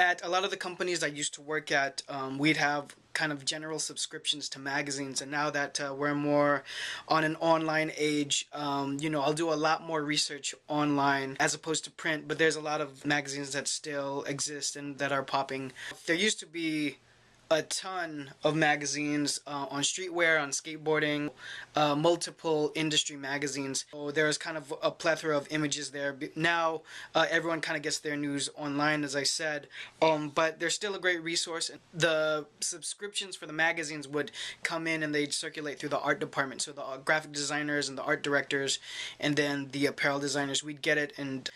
At a lot of the companies I used to work at, we'd have kind of general subscriptions to magazines, and now that we're more on an online age, I'll do a lot more research online as opposed to print, but there's a lot of magazines that still exist and that are popping. There used to be a ton of magazines on streetwear, on skateboarding, multiple industry magazines. So there's kind of a plethora of images there. Now everyone kind of gets their news online, as I said, but there's still a great resource. The subscriptions for the magazines would come in and they'd circulate through the art department. So the graphic designers and the art directors and then the apparel designers, we'd get it and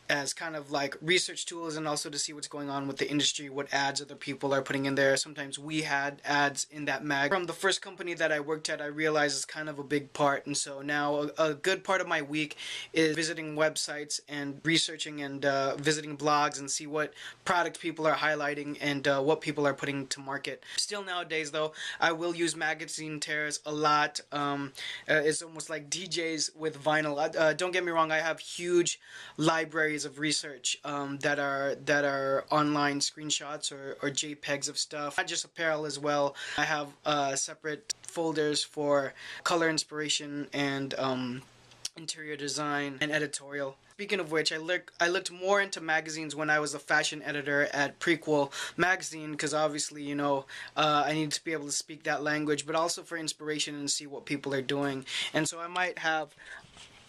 as kind of like research tools and also to see what's going on with the industry, what ads other people are putting in there. Sometimes we had ads in that mag. From the first company that I worked at, I realized it's kind of a big part, and so now a good part of my week is visiting websites and researching and visiting blogs and see what product people are highlighting and what people are putting to market. Still nowadays though, I will use magazine tears a lot. It's almost like DJs with vinyl. Don't get me wrong, I have huge libraries of research that are online screenshots or JPEGs of stuff, not just apparel as well. I have separate folders for color inspiration and interior design and editorial. Speaking of which, I looked more into magazines when I was a fashion editor at Prequel magazine, because obviously, I need to be able to speak that language, but also for inspiration and see what people are doing. And so I might have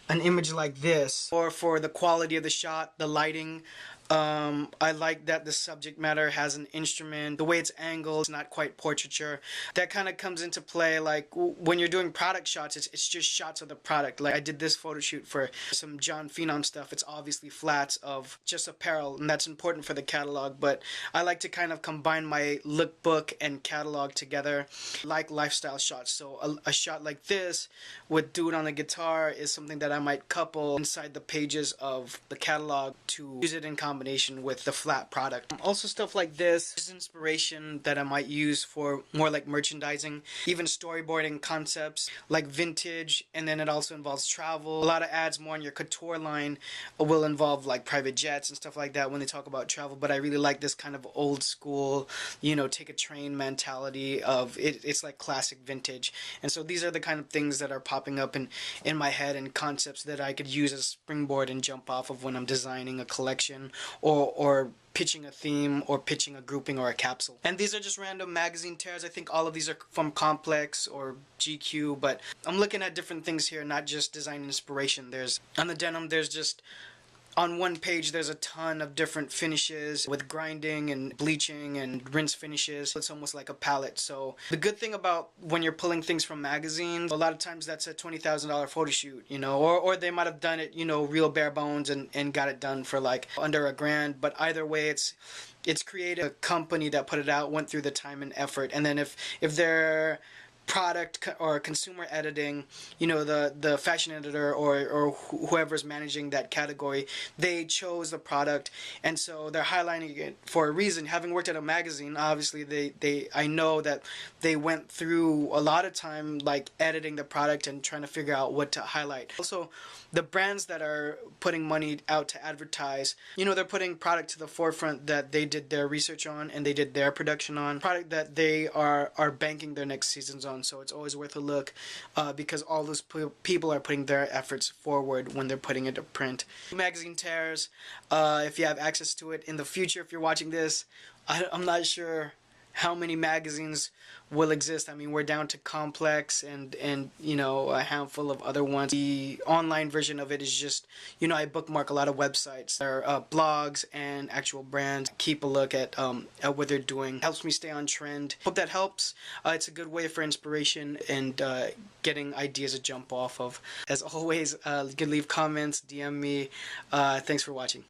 an image like this, or for the quality of the shot, the lighting. I like that the subject matter has an instrument, the way it's angled, it's not quite portraiture. That kind of comes into play like when you're doing product shots, it's just shots of the product. Like I did this photo shoot for some John Phenom stuff. It's obviously flats of just apparel, and that's important for the catalog, but I like to kind of combine my lookbook and catalog together, like lifestyle shots. So a shot like this with dude on the guitar is something that I might couple inside the pages of the catalog to use it in combination with the flat product. Also stuff like this is inspiration that I might use for more like merchandising, even storyboarding concepts like vintage, and then it also involves travel. A lot of ads more on your couture line will involve like private jets and stuff like that when they talk about travel, but I really like this kind of old school, take a train mentality of it. It's like classic vintage, and so these are the kind of things that are popping up in my head and concepts that I could use as a springboard and jump off of when I'm designing a collection or pitching a theme or pitching a grouping or a capsule. And these are just random magazine tears. I think all of these are from Complex or GQ, but I'm looking at different things here, not just design inspiration. There's on the denim, there's just on one page there's a ton of different finishes with grinding and bleaching and rinse finishes. It's almost like a palette. So the good thing about when you're pulling things from magazines, a lot of times that's a $20,000 photo shoot, or they might have done it, real bare bones and got it done for like under $1,000. But either way, it's creative. A company that put it out went through the time and effort, and then if they're product or consumer editing, the fashion editor or whoever's managing that category, they chose the product, and so they're highlighting it for a reason. Having worked at a magazine, obviously I know that they went through a lot of time like editing the product and trying to figure out what to highlight. Also, the brands that are putting money out to advertise, they're putting product to the forefront that they did their research on and they did their production on, product that they are banking their next seasons on. So it's always worth a look because all those people are putting their efforts forward when they're putting it to print. Magazine tears, if you have access to it in the future, if you're watching this, I'm not sure how many magazines will exist. I mean, we're down to Complex and a handful of other ones. The online version of it is just, I bookmark a lot of websites. There are blogs and actual brands. Keep a look at what they're doing. Helps me stay on trend. Hope that helps. It's a good way for inspiration and getting ideas to jump off of. As always, you can leave comments, DM me. Thanks for watching.